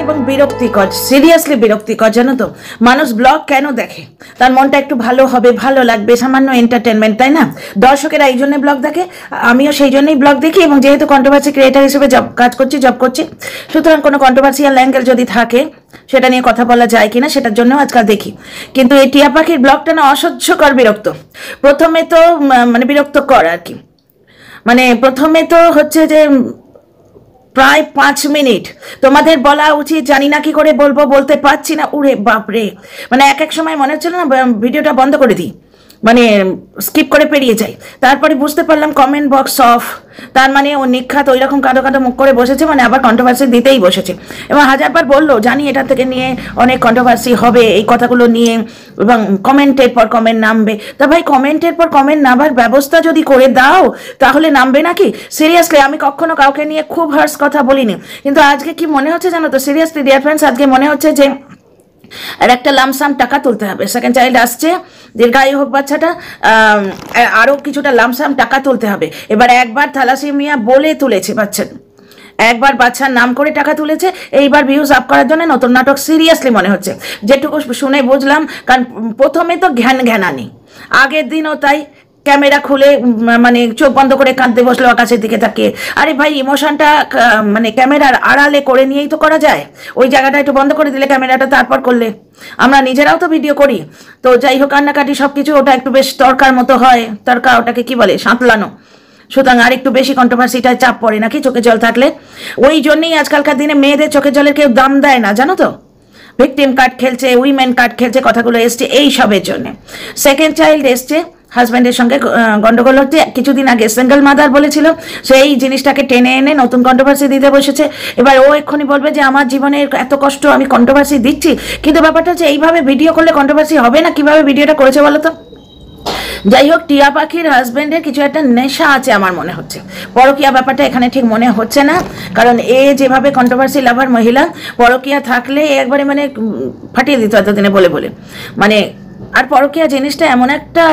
এবং বিরক্তিকর, সিরিয়াসলি বিরক্তিকর। জানো তো, মানুষ ব্লগ কেন দেখে? তার মনটা একটু ভালো হবে, ভালো লাগবে, সামান্য এন্টারটেনমেন্ট, তাই না? দর্শকেরা এই জন্যই ব্লগ দেখে, আমিও সেই জন্যই ব্লগ দেখি। এবং যেহেতু কন্ট্রোভার্সি ক্রিয়েটার হিসেবে জব করছি, সুতরাং কোনো কন্ট্রোভার্সিয়াল অ্যাঙ্গেল যদি থাকে সেটা নিয়ে কথা বলা যায় কিনা সেটার জন্য আজকাল দেখি। কিন্তু এই টিয়া পাখির ব্লগটা না অসহ্যকর বিরক্ত। প্রথমে তো মানে বিরক্তকর আর কি। মানে প্রথমে তো হচ্ছে যে প্রায় 5 মিনিট তোমাদের বলা উচিত, জানি না কি করে বলবো, বলতে পারছি না। উড়ে বাপরে, মানে এক সময় মনে হচ্ছিল না ভিডিওটা বন্ধ করে দিই, মানে স্কিপ করে পেরিয়ে যাই। তারপরে বুঝতে পারলাম কমেন্ট বক্স অফ, তার মানে ও নিখাত ওই রকম কাঁদো কাঁদো মুখ করে বসেছে, মানে আবার কন্ট্রোভার্সি দিতেই বসেছে। এবং হাজারবার বললো, জানি এটা থেকে নিয়ে অনেক কন্ট্রোভার্সি হবে এই কথাগুলো নিয়ে, এবং কমেন্টের পর কমেন্ট নামবে। তা ভাই, কমেন্টের পর কমেন্ট নামার ব্যবস্থা যদি করে দাও তাহলে নামবে নাকি? সিরিয়াসলি আমি কখনো কাউকে নিয়ে খুব হার্স কথা বলিনি, কিন্তু আজকে কি মনে হচ্ছে জানো তো, সিরিয়াসলি ডিয়ার ফ্রেন্ডস, আজকে মনে হচ্ছে যে আর একটা লামসাম টাকা তুলতে হবে। সেকেন্ড চাইল্ড আসছে, দীর্ঘায়ু হোক বাচ্চাটা, আরও কিছুটা লামসাম টাকা তুলতে হবে। এবার একবার থ্যালাসেমিয়া বলে তুলেছে বাচ্চা, একবার বাচ্চার নাম করে টাকা তুলেছে, এইবার ভিউজ আপ করার জন্য নতুন নাটক। সিরিয়াসলি মনে হচ্ছে, যেটুকু শুনে বুঝলাম। কারণ প্রথমে তো ঘ্যানানি, আগের দিনও তাই ক্যামেরা খুলে মানে চোখ বন্ধ করে কাঁদতে বসলো আকাশের দিকে তাকিয়ে। আরে ভাই, ইমোশনটা মানে ক্যামেরার আড়ালে করে নিয়েই তো করা যায়। ওই জায়গাটা একটু বন্ধ করে দিলে ক্যামেরাটা, তারপর করলে। আমরা নিজেরাও তো ভিডিও করি, তো যাই হোক, কান্নাকাটি সব কিছু, ওটা একটু বেশ তর্কার মতো হয়। তর্কা ওটাকে কি বলে, সাঁতলানো। সুতরাং আর একটু বেশি কন্ট্রোভার্সিটায় চাপ পড়ে নাকি চোখে জল থাকলে। ওই জন্যই আজকালকার দিনে মেয়েদের চোখের জলের কেউ দাম দেয় না, জানো তো। ভিকটিম কার্ড খেলছে, উইমেন কার্ড খেলছে, কথাগুলো এসছে এই সবের জন্য। সেকেন্ড চাইল্ড এসছে, হাজব্যান্ডের সঙ্গে গন্ডগোল হচ্ছে। কিছুদিন আগে সিঙ্গেল মাদার বলেছিল, সেই জিনিসটাকে টেনে এনে নতুন কন্ট্রোভার্সি দিতে বসেছে। এবার ও এক্ষুনি বলবে যে আমার জীবনের এত কষ্ট, আমি কন্ট্রোভার্সি দিচ্ছি। কিন্তু ব্যাপারটা হচ্ছে, এইভাবে ভিডিও করলে কন্ট্রোভার্সি হবে না? কিভাবে ভিডিওটা করেছে বলো তো? যাই হোক, টিয়া পাখির হাজব্যান্ডের কিছু একটা নেশা আছে আমার মনে হচ্ছে। পরকীয়া ব্যাপারটা এখানে ঠিক মনে হচ্ছে না, কারণ এ যেভাবে কন্ট্রোভার্সি লাভার মহিলা, পরকীয়া থাকলে একবারে মানে ফাটিয়ে দিত এতদিনে বলে বলে। মানে আর পরকীয়া জিনিসটা এমন একটা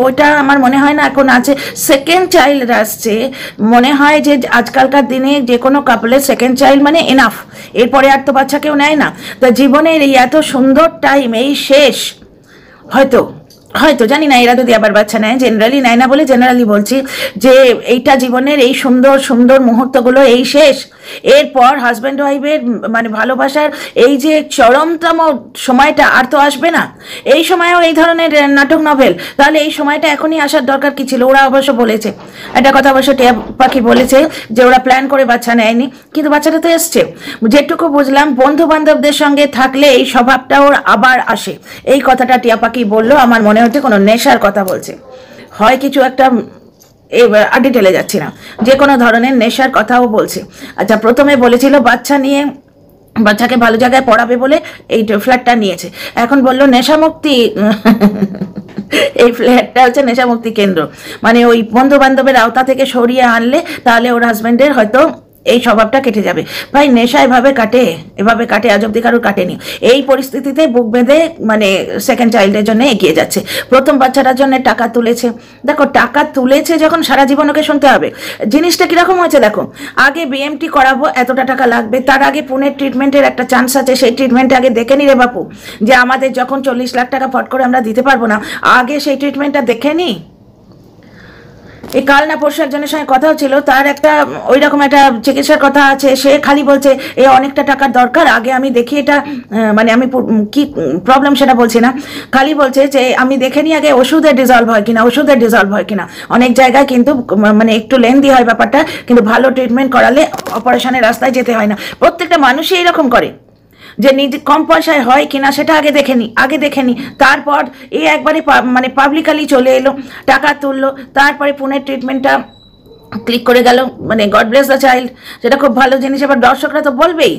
ওইটা আমার মনে হয় না এখন আছে। সেকেন্ড চাইল্ড আসছে, মনে হয় যে আজকালকার দিনে যে কোনো কাপলের সেকেন্ড চাইল্ড মানে এনাফ, এরপরে আর তো বাচ্চা কেউ নেয় না। তা জীবনের এই এত সুন্দর টাইম এই শেষ, হয়তো হয়তো জানি না, এরা যদি আবার বাচ্চা নেয়, জেনারেলি নেয় না বলে জেনারেলি বলছি, যে এইটা জীবনের এই সুন্দর সুন্দর মুহূর্তগুলো এই শেষ। এরপর হাজব্যান্ড ওয়াইফের মানে ভালোবাসার এই যে চরমতম সময়টা আর তো আসবে না। এই সময়েও এই ধরনের নাটক নভেল, তাহলে এই সময়টা এখনই আসার দরকার কি ছিল? ওরা অবশ্য বলেছে, একটা কথা অবশ্য টিয়া পাখি বলেছে, যে ওরা প্ল্যান করে বাচ্চা নেয়নি, কিন্তু বাচ্চাটা তো এসছে। যেটুকু বুঝলাম, বন্ধু বান্ধবদের সঙ্গে থাকলে এই স্বভাবটা ওর আবার আসে, এই কথাটা টিয়া পাখি বললো। আমার মনে হচ্ছে কোনো নেশার কথা বলছে, হয় কিছু একটা, আড্ডি টেলে যাচ্ছি না, যে কোনো ধরনের নেশার কথাও বলছে। আচ্ছা, প্রথমে বলেছিল বাচ্চা নিয়ে, বাচ্চাকে ভালো জায়গায় পড়াবে বলে এই ফ্ল্যাটটা নিয়েছে, এখন বললো নেশামুক্তি। এই ফ্ল্যাটটা হচ্ছে নেশামুক্তি কেন্দ্র, মানে ওই বন্ধু বান্ধবের আওতা থেকে সরিয়ে আনলে তাহলে ওর হাজব্যান্ডের হয়তো এই স্বভাবটা কেটে যাবে। ভাই, নেশা এভাবে কাটে, আজ অব্দি কারোর কাটেনি। এই পরিস্থিতিতে বুক বেঁধে মানে সেকেন্ড চাইল্ডের জন্য এগিয়ে যাচ্ছে। প্রথম বাচ্চাটার জন্য টাকা তুলেছে, দেখো টাকা তুলেছে যখন, সারা জীবন ওকে শুনতে হবে। জিনিসটা কিরকম হয়েছে দেখো, আগে বিএমটি করাবো, এতটা টাকা লাগবে, তার আগে পুনের ট্রিটমেন্টের একটা চান্স আছে, সেই ট্রিটমেন্ট আগে দেখে নি রে বাপু, যে আমাদের যখন 40 লাখ টাকা ফট করে আমরা দিতে পারবো না, আগে সেই ট্রিটমেন্টটা দেখে নি। এই কাল না পরশু একজনের সঙ্গে কথা হচ্ছিল, তার একটা ওই রকম একটা চিকিৎসার কথা আছে, সে খালি বলছে এ অনেকটা টাকার দরকার, আগে আমি দেখি এটা, মানে আমি কি প্রবলেম সেটা বলছি না, খালি বলছে যে আমি দেখে নিই আগে ওষুধে ডিজলভ হয় কিনা। অনেক জায়গায় কিন্তু মানে একটু লেন্দি হয় ব্যাপারটা, কিন্তু ভালো ট্রিটমেন্ট করালে অপারেশনের রাস্তায় যেতে হয় না। প্রত্যেকটা মানুষই এইরকম করে, যে নিজে কম পয়সায় হয় কিনা সেটা আগে দেখে নি, তারপর এই একবারে মানে পাবলিকালি চলে এলো, টাকা তুললো, তারপরে পুনের ট্রিটমেন্টটা ক্লিক করে গেল। মানে গড ব্লেস দ্য চাইল্ড, সেটা খুব ভালো জিনিস। এবার দর্শকরা তো বলবেই,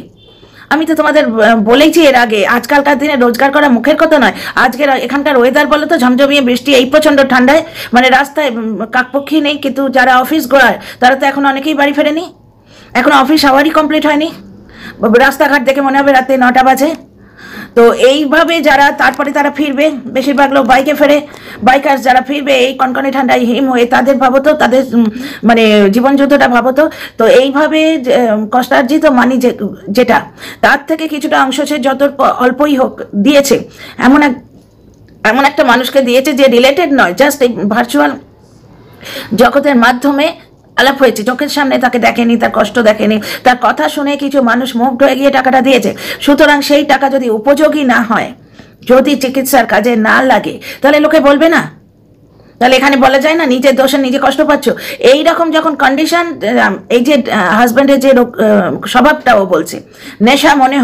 আমি তো তোমাদের বলেইছি এর আগে, আজকালকার দিনে রোজগার করা মুখের কথা নয়। আজকের এখানকার ওয়েদার বলো তো, ঝমঝমিয়ে বৃষ্টি, এই প্রচণ্ড ঠান্ডায় মানে রাস্তায় কাকপক্ষী নেই, কিন্তু যারা অফিস গোড়ায় তারা তো এখন অনেকেই বাড়ি ফেরেনি, এখন অফিস আওয়ারই কমপ্লিট হয়নি। রাস্তাঘাট দেখে মনে হবে রাতে 9টা বাজে। তো এইভাবে যারা তারপরে তারা ফিরবে, বেশিরভাগ লোক বাইকে ফেরে, বাইকার্স যারা ফিরবে এই কনকনে ঠান্ডায় হিম হয়ে, তাদের ভাবতো, তাদের মানে জীবনযুদ্ধটা ভাবতো। তো এইভাবে কষ্টার্জিত মানি যেটা, তার থেকে কিছুটা অংশ সে যত অল্পই হোক দিয়েছে, এমন একটা মানুষকে দিয়েছে যে রিলেটেড নয়, জাস্ট এই ভার্চুয়াল জগতের মাধ্যমে আলাপ হয়েছে, চোখের সামনে তাকে দেখেনি, তার কষ্ট দেখেনি, তার কথা শুনে কিছু মানুষ মুগ্ধ হয়ে গিয়ে টাকাটা দিয়েছে। সুতরাং সেই টাকা যদি উপযোগী না হয়, যদি চিকিৎসার কাজে না লাগে, তাহলে লোকে বলবে না? তাহলে এখানে বলা যায় না নিজের দোষে নিজে কষ্ট পাচ্ছ? এইরকম যখন কন্ডিশন, এই যে হাজব্যান্ডের যে স্বভাবটা, ও বলছে নেশা, মনে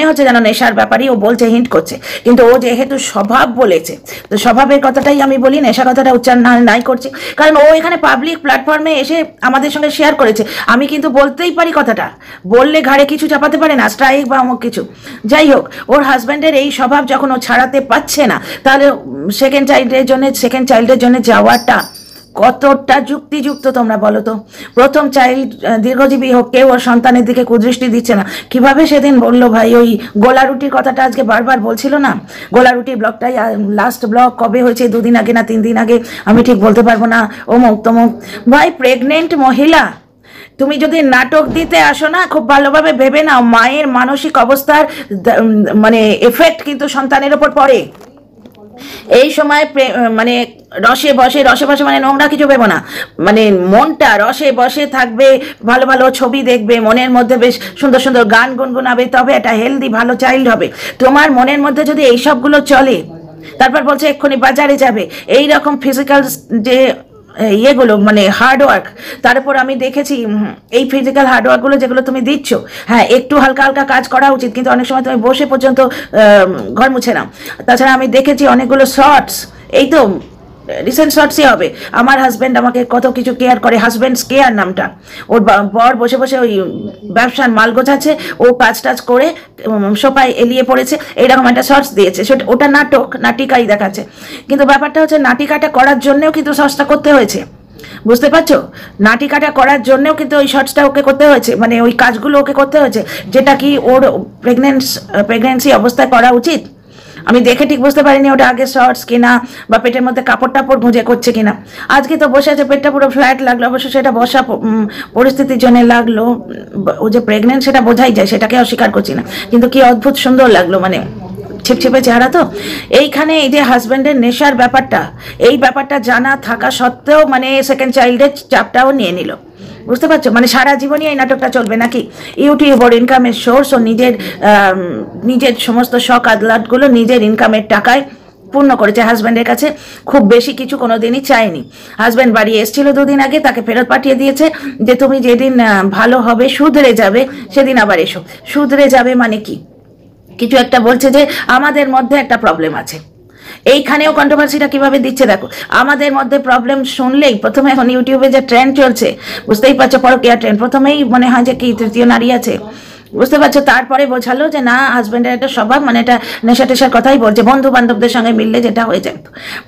হচ্ছে যেন নেশার ব্যাপারই ও বলছে, হিন্ট করছে, কিন্তু ও যেহেতু স্বভাব বলেছে, তো স্বভাবের কথাটাই আমি বলি, নেশা কথাটা উচ্চারণ নাই করছি, কারণ ও এখানে পাবলিক প্ল্যাটফর্মে এসে আমাদের সঙ্গে শেয়ার করেছে। আমি কিন্তু বলতেই পারি কথাটা, বললে ঘাড়ে কিছু চাপাতে পারে না, স্ট্রাইক বা অমুক কিছু। যাই হোক, ওর হাজব্যান্ডের এই স্বভাব যখন ও ছাড়াতে পারছে না, তাহলে সেকেন্ড চাইল্ডের জন্য যাওয়াটা কতটা যুক্তিযুক্ত তোমরা বলো তো? প্রথম চাইল্ড দীর্ঘজীবী হোক, কেউ ওর সন্তানের দিকে কুদৃষ্টি দিচ্ছে না। কিভাবে সেদিন বললো ভাই, ওই গোলা রুটির কথাটা আজকে বারবার বলছিল না, গোলা রুটির ব্লগটাই লাস্ট ব্লগ কবে হয়েছে, 2 দিন আগে না 3 দিন আগে, আমি ঠিক বলতে পারবো না। অমুক তমুক, ভাই প্রেগনেন্ট মহিলা, তুমি যদি নাটক দিতে আসো না, খুব ভালোভাবে ভেবে নাও, মায়ের মানসিক অবস্থার মানে এফেক্ট কিন্তু সন্তানের ওপর পড়ে। এই সময় মানে রসে বসে মানে নোংরা কিছু ভেবো না, মানে মনটা রসে বসে থাকবে, ভালো ভালো ছবি দেখবে, মনের মধ্যে বেশ সুন্দর সুন্দর গান গুনগুনাবে, তবে একটা হেলদি ভালো চাইল্ড হবে। তোমার মনের মধ্যে যদি এইসবগুলো চলে, তারপর বলছে এক্ষুনি বাজারে যাবে, এই রকম ফিজিক্যাল যে ইয়েগুলো, মানে হার্ডওয়ার্ক, তার উপর আমি দেখেছি এই ফিজিক্যাল হার্ডওয়ার্কগুলো যেগুলো তুমি দিচ্ছ, হ্যাঁ একটু হালকা হালকা কাজ করা উচিত, কিন্তু অনেক সময় তুমি বসে পর্যন্ত ঘর মুছে নাও। তাছাড়া আমি দেখেছি অনেকগুলো শর্টস, এই তো রিসেন্ট শর্টসই হবে, আমার হাজব্যান্ড আমাকে কত কিছু কেয়ার করে, হাজব্যান্ডস কেয়ার নামটা, ওর বর বসে বসে ওই ব্যবসার মাল গোছাচ্ছে, ও কাজ টাজ করে সোফায় এলিয়ে পড়েছে, এইরকম একটা শর্টস দিয়েছে। সেটা ওটা নাটিকাই দেখাচ্ছে, কিন্তু ব্যাপারটা হচ্ছে নাটিকাটা করার জন্যও কিন্তু শর্টসটা করতে হয়েছে, বুঝতে পারছো? নাটিকাটা করার জন্যও কিন্তু ওই শর্টসটা ওকে করতে হয়েছে, মানে ওই কাজগুলো ওকে করতে হয়েছে, যেটা কি ওর প্রেগনেন্সি অবস্থায় করা উচিত। আমি দেখে ঠিক বুঝতে পারিনি ওটা আগে শর্টস কিনা, বা পেটের মধ্যে কাপড় টাপড় গুঁজে করছে কিনা। আজকে তো বসে আছে, পেটটা পুরো ফ্ল্যাট লাগলো, অবশ্য সেটা বসা পরিস্থিতির জন্য লাগলো, ও যে প্রেগনেন্ট সেটা বোঝাই যায়, সেটাকে অস্বীকার করছি না, কিন্তু কি অদ্ভুত সুন্দর লাগলো, মানে ছিপছিপে চেহারা। তো এইখানে এই যে হাজব্যান্ডের নেশার ব্যাপারটা, এই ব্যাপারটা জানা থাকা সত্ত্বেও মানে সেকেন্ড চাইল্ডের চাপটাও নিয়ে নিল, বুঝতে পারছো? মানে সারা জীবনই এই নাটকটা চলবে নাকি? ইউটিউব ওর ইনকামের সোর্স, ও নিজের সমস্ত শখ আহ্লাদগুলো নিজের ইনকামের টাকায় পূর্ণ করেছে, হাজব্যান্ডের কাছে খুব বেশি কিছু কোনো দিনই চায়নি। হাজব্যান্ড বাড়ি এসেছিল 2 দিন আগে, তাকে ফেরত পাঠিয়ে দিয়েছে যে তুমি যেদিন ভালো হবে, শুধরে যাবে, সেদিন আবার এসো। শুধরে যাবে মানে কি? কিছু একটা বলছে যে আমাদের মধ্যে একটা প্রবলেম আছে। এইখানেও কন্ট্রোভার্সিটা কিভাবে দিচ্ছে দেখো, আমাদের মধ্যে প্রবলেম শুনলেই প্রথমে, এখন ইউটিউবে যে ট্রেন্ড চলছে বুঝতেই পারছো, পরকীয়া ট্রেন্ড, প্রথমেই মনে হয় যে কি তৃতীয় নারী আছে, বুঝতে পারছো? তারপরে বোঝালো যে না, হাজব্যান্ডের একটা স্বভাব, মানে এটা নেশা টেশার কথাই বলছে, বন্ধু বান্ধবদের সঙ্গে মিললে যেটা হয়ে যায়,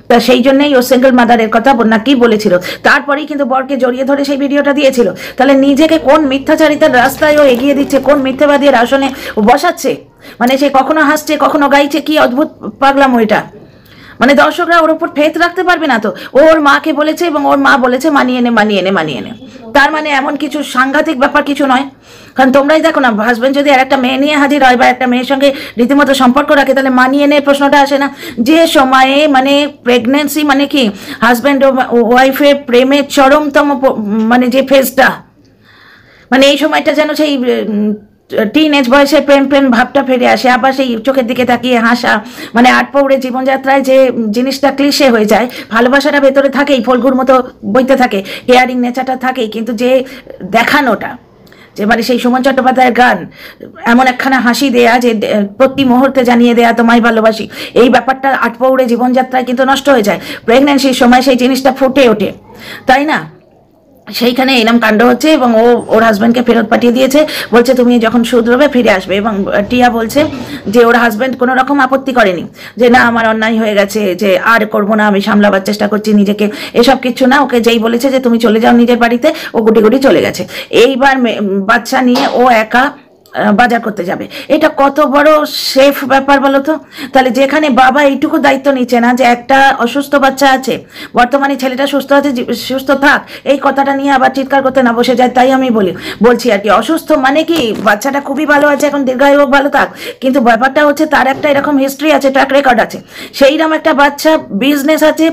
তা সেই জন্যই ও সিঙ্গেল মাদারের কথা না কি বলেছিল। তারপরেই কিন্তু বরকে জড়িয়ে ধরে সেই ভিডিওটা দিয়েছিল। তাহলে নিজেকে কোন মিথ্যাচারিতার রাস্তায় ও এগিয়ে দিচ্ছে, কোন মিথ্যাবাদীর আসনে ও বসাচ্ছে, মানে সে কখনো হাসছে কখনো গাইছে, কি অদ্ভুত পাগলাম ওইটা। মানে দর্শকরা ওর উপর ফেথ রাখতে পারবে না তো? ওর মাকে বলেছে এবং ওর মা বলেছে মানিয়ে নে, তার মানে এমন কিছু সাংঘাতিক ব্যাপার কিছু নয়। কারণ তোমরাই দেখো না, হাজব্যান্ড যদি আর একটা মেয়ে নিয়ে হাজির হয় বা একটা মেয়ের সঙ্গে রীতিমতো সম্পর্ক রাখে, তাহলে মানিয়ে নে প্রশ্নটা আসে না। যে সময়ে মানে প্রেগনেন্সি মানে কি, হাজব্যান্ড ও ওয়াইফের প্রেমের চরমতম মানে যে ফেজটা, মানে এই সময়টা যেন সেই টিনেজ বয়সে প্রেম ভাবটা ফিরে আসে, আবার সেই চোখের দিকে তাকিয়ে হাসা, মানে আটপৌড়ে জীবনযাত্রায় যে জিনিসটা ক্লিশে হয়ে যায়, ভালোবাসাটা ভেতরে থাকেই, ফলগুর মতো বইতে থাকে, কেয়ারিং নেচারটা থাকেই, কিন্তু যে দেখানোটা, যে মানে সেই সুমন চট্টোপাধ্যায়ের গান, এমন একখানা হাসি দেয়া যে প্রতি মুহূর্তে জানিয়ে দেয়া তোমায় ভালোবাসি, এই ব্যাপারটা আটপৌড়ে জীবনযাত্রায় কিন্তু নষ্ট হয়ে যায়। প্রেগনেন্সির সময় সেই জিনিসটা ফুটে ওঠে, তাই না? সেইখানে এরকম কাণ্ড হচ্ছে, এবং ওর হাজব্যান্ডকে ফেরত পাঠিয়ে দিয়েছে, বলছে তুমি যখন শুধরবে ফিরে আসবে। এবং টিয়া বলছে যে ওর হাজব্যান্ড কোনো রকম আপত্তি করেনি, যে না আমার অন্যায় হয়ে গেছে, যে আর করবো না, আমি সামলাবার চেষ্টা করছি নিজেকে, এসব কিছু না। ওকে যেই বলেছে যে তুমি চলে যাও নিজের বাড়িতে, ও গুটি গুটি চলে গেছে। এইবার বাচ্চা নিয়ে ও একা বাজার করতে যাবে। এটা কত বড় সেফ ব্যাপার বলো তো। তাহলে যেখানে বাবা এইটুকু দায়িত্ব নিচ্ছে না যে একটা অসুস্থ বাচ্চা আছে, বর্তমানে ছেলেটা সুস্থ আছে, সুস্থ থাক, এই কথাটা নিয়ে আবার চিৎকার করতে না বসে যায়। তাই আমি বলছি আর কি, অসুস্থ মানে কি বাচ্চাটা খুবই ভালো আছে, এখন দীর্ঘায়ু হোক, ভালো থাক, কিন্তু ব্যাপারটা হচ্ছে তার একটা এরকম হিস্ট্রি আছে, ট্র্যাক রেকর্ড আছে। সেইরকম একটা বাচ্চা, বিজনেস আছে,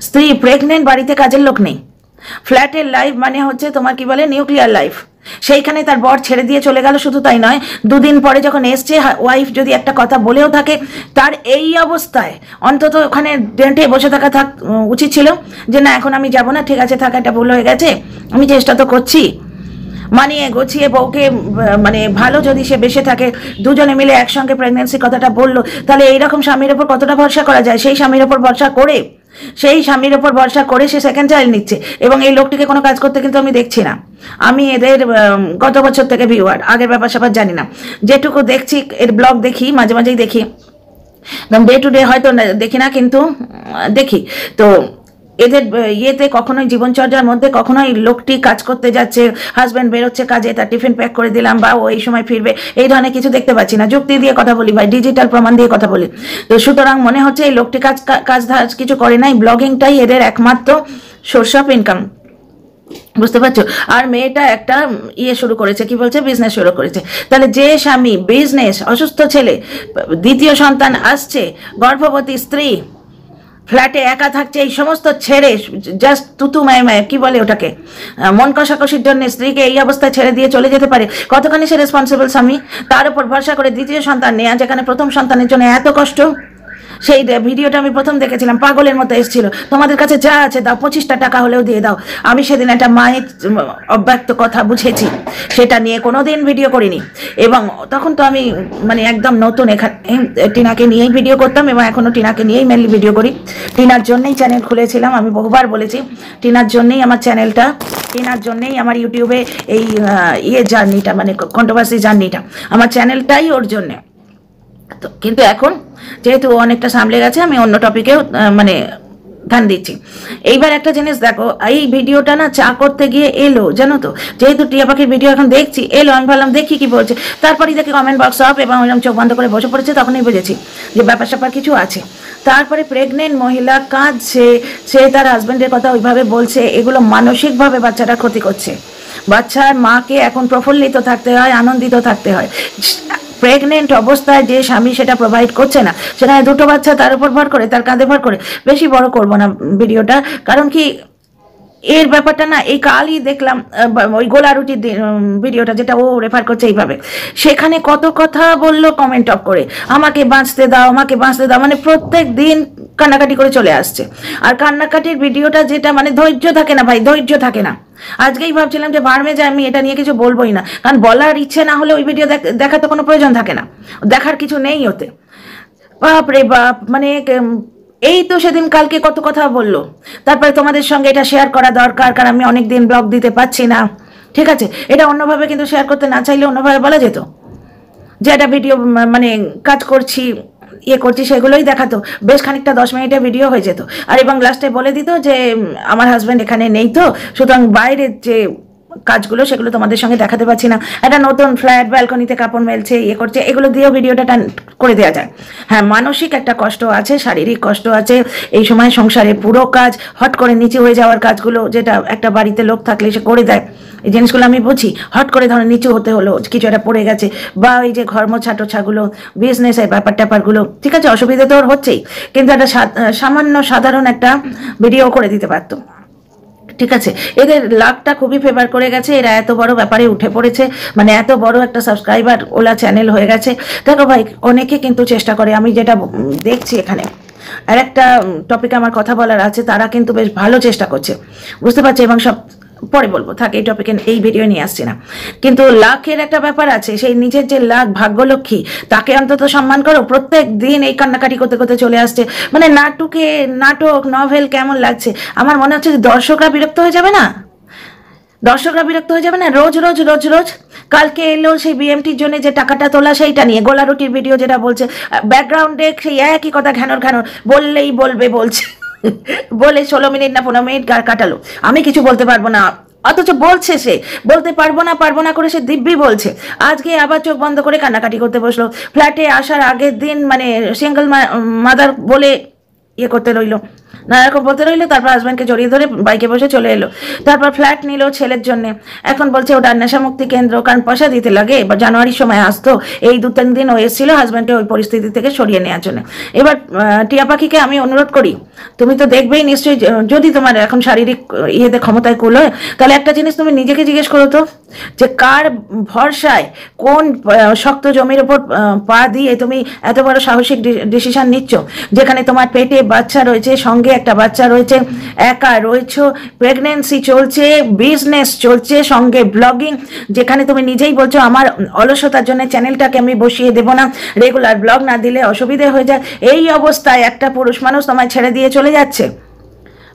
স্ত্রী প্রেগনেন্ট, বাড়িতে কাজের লোক নেই, ফ্ল্যাটের লাইফ মানে হচ্ছে তোমার কি বলে নিউক্লিয়ার লাইফ। সেইখানে তার বর ছেড়ে দিয়ে চলে গেল। শুধু তাই নয়, দুদিন পরে যখন এসছে, ওয়াইফ যদি একটা কথা বলেও থাকে, তার এই অবস্থায় অন্তত ওখানে ডেন্টে বসে থাকা উচিত ছিল যে না এখন আমি যাব না, ঠিক আছে থাকা, এটা ভুল হয়ে গেছে, আমি চেষ্টা তো করছি। মানিয়ে গুছিয়ে বউকে মানে ভালো যদি সে বেসে থাকে, দুজনে মিলে একসঙ্গে প্রেগনেন্সি কথাটা বললো, তাহলে এইরকম স্বামীর ওপর কতটা ভরসা করা যায়। সেই স্বামীর ওপর ভরসা করে সে সেকেন্ড চাইল্ড নিচ্ছে। এবং এই লোকটিকে কোনো কাজ করতে কিন্তু আমি দেখছি না। আমি এদের গত বছর থেকে ভিউয়ার, আগের ব্যাপার স্যাপার জানি না, যেটুকু দেখছি এর ব্লগ দেখি, মাঝে মাঝেই দেখি, ডে টু ডে হয়তো দেখি না কিন্তু দেখি। তো এদের ইয়েতে কখনোই জীবনচর্যার মধ্যে কখনোই লোকটি কাজ করতে যাচ্ছে, হাজব্যান্ড বেরোচ্ছে কাজে, তার টিফিন প্যাক করে দিলাম বা ও এই সময় ফিরবে, এই ধরনের কিছু দেখতে পাচ্ছি না। যুক্তি দিয়ে কথা বলি ভাই, ডিজিটাল প্রমাণ দিয়ে কথা বলি। তো সুতরাং মনে হচ্ছে এই লোকটি কাজ কিছু করে নাই, ব্লগিংটাই এদের একমাত্র সোর্স অফ ইনকাম, বুঝতে পারছো। আর মেয়েটা একটা শুরু করেছে, কি বলছে, বিজনেস শুরু করেছে। তাহলে যে স্বামী বিজনেস, অসুস্থ ছেলে, দ্বিতীয় সন্তান আসছে, গর্ভবতী স্ত্রী, ফ্ল্যাটে একা থাকছে, এই সমস্ত ছেড়ে জাস্ট তুতু মায়ে কি বলে ওটাকে, মন কষাকষির জন্য স্ত্রীকে এই অবস্থায় ছেড়ে দিয়ে চলে যেতে পারে, কতখানি সে রেসপন্সিবল স্বামী। তার উপর ভরসা করে দ্বিতীয় সন্তান নেয়া, যেখানে প্রথম সন্তানের জন্য এত কষ্ট। সেই ভিডিওটা আমি প্রথম দেখেছিলাম, পাগলের মতো এসেছিল, তোমাদের কাছে যা আছে দাও, 25টা টাকা হলেও দিয়ে দাও। আমি সেদিন একটা মায়ের অব্যক্ত কথা বুঝেছি, সেটা নিয়ে কোনোদিন ভিডিও করিনি। এবং তখন তো আমি মানে একদম নতুন, এখানে টিনাকে নিয়েই ভিডিও করতাম এবং এখনও টিনাকে নিয়েই মেনলি ভিডিও করি। টিনার জন্যই চ্যানেল খুলেছিলাম, আমি বহুবার বলেছি, টিনার জন্যই আমার চ্যানেলটা, টিনার জন্যই আমার ইউটিউবে এই জার্নিটা, মানে কন্ট্রোভার্সি জার্নিটা, আমার চ্যানেলটাই ওর জন্যে। তো কিন্তু এখন যেহেতু অনেকটা সামলে গেছে, আমি অন্য টপিকেও মানে ধ্যান দিচ্ছি। এইবার একটা জিনিস দেখো, এই ভিডিওটা না চা করতে গিয়ে এলো, জানো তো, যেহেতু টিয়া পাখির ভিডিও এখন দেখছি, এলো, আমি ভাবলাম দেখি কি বলছে, তারপরেই দেখি কমেন্ট বক্স অফ, এবং ওইরকম চোখ বন্ধ করে বসে পড়েছে, তখনই বুঝেছি যে ব্যাপার স্যাপার কিছু আছে। তারপরে প্রেগনেন্ট মহিলা কাঁদছে, সে তার হাজব্যান্ডের কথা ওইভাবে বলছে, এগুলো মানসিকভাবে বাচ্চাটার ক্ষতি করছে। বাচ্চার মাকে এখন প্রফুল্লিত থাকতে হয়, আনন্দিত থাকতে হয়। প্রেগনেন্ট অবস্থায় যে স্বামী সেটা প্রোভাইড করছে না, সেখানে দুটো বাচ্চা তার উপর ভর করে, তার কাঁধে ভর করে। বেশি বড় করবো না ভিডিওটা, কারণ কি এর ব্যাপারটা না, এই কালই দেখলাম ওই গোলা রুটির ভিডিওটা, যেটা ও রেফার করছে এইভাবে, সেখানে কত কথা বললো কমেন্ট অফ করে, আমাকে বাঁচতে দাও, আমাকে বাঁচতে দাও, মানে প্রত্যেক দিন কান্নাকাটি করে চলে আসছে। আর কান্নাকাটির ভিডিওটা যেটা, মানে ধৈর্য থাকে না ভাই, ধৈর্য থাকে না। আজকেই ভাবছিলাম যে ভাড়মে যায়, আমি এটা নিয়ে কিছু বলবোই না, কারণ বলার ইচ্ছে না হলে ওই ভিডিও দেখার তো কোনো প্রয়োজন থাকে না, দেখার কিছু নেই ওতে। বাপ রে বাপ, মানে এই তো সেদিন কালকে কত কথা বললো। তারপরে তোমাদের সঙ্গে এটা শেয়ার করা দরকার, কারণ আমি অনেকদিন ব্লগ দিতে পারছি না, ঠিক আছে। এটা অন্যভাবে কিন্তু শেয়ার করতে না চাইলে অন্যভাবে বলা যেত, যে একটা ভিডিও মানে কাজ করছি, করছি, সেগুলোই দেখাতো, বেশ খানিকটা 10 মিনিটের ভিডিও হয়ে যেত। আর এবং লাস্টে বলে দিত যে আমার হাজব্যান্ড এখানে নেই, তো সুতরাং বাইরের যে কাজগুলো সেগুলো তোমাদের সঙ্গে দেখাতে পারছি না। একটা নতুন ফ্ল্যাট, ব্যালকনিতে কাপড় মেলছে, করছে, এগুলো দিয়েও ভিডিওটা করে দেওয়া যায়। হ্যাঁ, মানসিক একটা কষ্ট আছে, শারীরিক কষ্ট আছে, এই সময় সংসারে পুরো কাজ হট করে নিচে হয়ে যাওয়ার কাজগুলো, যেটা একটা বাড়িতে লোক থাকলে সে করে দেয়, এই জিনিসগুলো আমি বুঝি। হট করে ধরো নিচু হতে হলো, কিছু একটা পড়ে গেছে, বা এই যে ঘর মোছাটোছাগুলো, বিজনেসের ব্যাপার ট্যাপারগুলো, ঠিক আছে, অসুবিধা তো ওর হচ্ছেই, কিন্তু একটা সামান্য সাধারণ একটা ভিডিও করে দিতে পারতো, ঠিক আছে। এদের লাকটা খুবই ফেভার করে গেছে, এরা এত বড় ব্যাপারে উঠে পড়েছে, মানে এত বড় একটা সাবস্ক্রাইবার ওলা চ্যানেল হয়ে গেছে। দেখো ভাই, অনেকে কিন্তু চেষ্টা করে, আমি যেটা দেখছি এখানে, আর একটা টপিকে আমার কথা বলার আছে, তারা কিন্তু বেশ ভালো চেষ্টা করছে, বুঝতে পারছি, এবং সব পরে বলবো, থাকে এই টপিকে, এই ভিডিও নিয়ে আসছি না। কিন্তু লাখের একটা ব্যাপার আছে, সেই নিজের যে লাখ, ভাগ্যলক্ষ্মী, তাকে অন্তত সম্মান করো। প্রত্যেক দিন এই কান্নাকাটি করতে করতে চলে আসছে, মানে নাটক নভেল কেমন লাগছে। আমার মনে হচ্ছে দর্শকরা বিরক্ত হয়ে যাবে না, রোজ রোজ রোজ রোজ। কালকে এলো সেই বিএমটির জন্য যে টাকাটা তোলা, সেইটা নিয়ে গোলা রুটির ভিডিও, যেটা বলছে ব্যাকগ্রাউন্ডে সেই একই কথা, ঘ্যানর বললেই বলছে বলে 16 মিনিট না 15 মিনিট কাটালো। আমি কিছু বলতে পারবো না, অথচ বলছে সে বলতে পারবো না করে সে দিব্যি বলছে। আজকে আবার চোখ বন্ধ করে কান্নাকাটি করতে বসলো। ফ্ল্যাটে আসার আগের দিন মানে সিঙ্গেল মাদার বলে ইয়ে করতে রইলো, নানা রকম বলতে রইলো। তারপর হাজব্যান্ডকে জড়িয়ে ধরে বাইকে বসে চলে এলো। তারপর ফ্ল্যাট নিল ছেলের জন্য। এখন বলছে ওটা নেশামুক্তি কেন্দ্র, কারণ পয়সা দিতে লাগে। এবার জানুয়ারির সময় আসতো, এই 2-3 দিন ও এসেছিল হাজব্যান্ডকে ওই পরিস্থিতি থেকে সরিয়ে নেওয়ার জন্য। এবার টিয়া পাখিকে আমি অনুরোধ করি, তুমি তো দেখবেই নিশ্চয়ই, যদি তোমার এখন শারীরিক ইয়েতে ক্ষমতায় কুল হয়, তাহলে একটা জিনিস তুমি নিজেকে জিজ্ঞেস করো তো, যে কার ভরসায় কোন শক্ত জমির উপর পা দিয়ে তুমি এত বড় সাহসিক ডিসিশন নিচ্ছ, যেখানে তোমার পেটে বাচ্চা রয়েছে, সঙ্গে একটা বাচ্চা রয়েছে, একা রয়েছ, প্রেগনেন্সি চলছে, বিজনেস চলছে, সঙ্গে ব্লগিং, যেখানে তুমি নিজেই বলছো আমার অলসতার জন্য চ্যানেলটাকে আমি বসিয়ে দেবো না, রেগুলার ব্লগ না দিলে অসুবিধে হয়ে যায়। এই অবস্থায় একটা পুরুষ মানুষ তোমায় ছেড়ে দিয়ে চলে যাচ্ছে।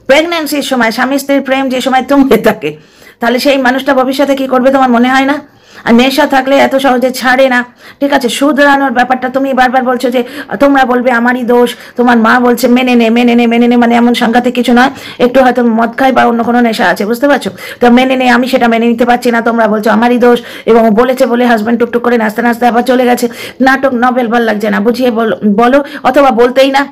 প্রেগনেন্সির সময় স্বামী স্ত্রীর প্রেম যে সময় তুমতে থাকে, তাহলে সেই মানুষটা ভবিষ্যতে কি করবে তোমার মনে হয় না? আর নেশা থাকলে এত সহজে ছাড়ে না। ঠিক আছে, শুধরানোর ব্যাপারটা তুমি বারবার বলছো যে তোমরা বলবে আমারই দোষ, তোমার মা বলছে মেনে নে মেনে নে মেনে নে, মানে এমন সাংঘাতিক কিছু নয়, একটু হয়তো মদ খায় বা অন্য কোনো নেশা আছে, বুঝতে পারছো? তো মেনে নে, আমি সেটা মেনে নিতে পারছি না, তোমরা বলছো আমারই দোষ। এবং বলেছে বলে হাজব্যান্ড টুকটুক করে নাচতে নাচতে আবার চলে গেছে। নাটক নভেল ভাল লাগছে না, বুঝিয়ে বলো, অথবা বলতেই না,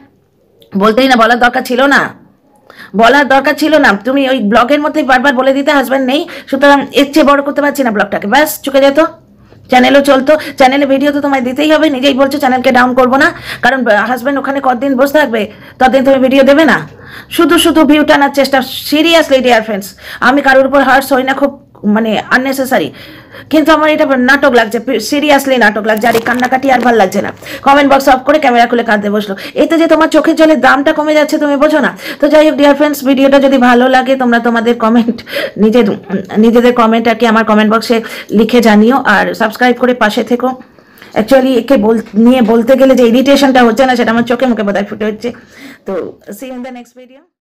বলার দরকার ছিল না, তুমি ওই ব্লগের মধ্যেই বারবার বলে দিতে হাজব্যান্ড নেই, সুতরাং এর চেয়ে বড় করতে পারছি না ব্লগটাকে, ব্যাস চুকে যেত। চ্যানেলও চলতো, চ্যানেলে ভিডিও তো তোমায় দিতেই হবে, নিজেই বলছো চ্যানেলকে ডাউন করবো না, কারণ হাজব্যান্ড ওখানে কতদিন বসে থাকবে, ততদিন তুমি ভিডিও দেবে না। শুধু ভিউ টানার চেষ্টা। সিরিয়াসলি ডিয়ার ফ্রেন্ডস, আমি কারোর উপর হার্টস হই না, খুব মানে আননেসেসারি, কিন্তু আমার এটা নাটক লাগছে, সিরিয়াসলি নাটক লাগছে, আর এই কান্নাকাটি আর ভালো লাগছে না। কমেন্ট বক্স অফ করে ক্যামেরা খুলে কাঁদতে বসলো, এতে যে তোমার চোখের জলের দামটা কমে যাচ্ছে তুমি বোঝো না। তো যাই হোক ডিয়ার ফ্রেন্ডস, ভিডিওটা যদি ভালো লাগে তোমরা তোমাদের কমেন্ট, নিজেদের কমেন্ট আর কি আমার কমেন্ট বক্সে লিখে জানিও, আর সাবস্ক্রাইব করে পাশে থেকো। অ্যাকচুয়ালি একে নিয়ে বলতে গেলে যে ইরিটেশনটা হচ্ছে না, সেটা আমার চোখে মুখে বোধহয় ফুটে হচ্ছে। তো see you in the next video.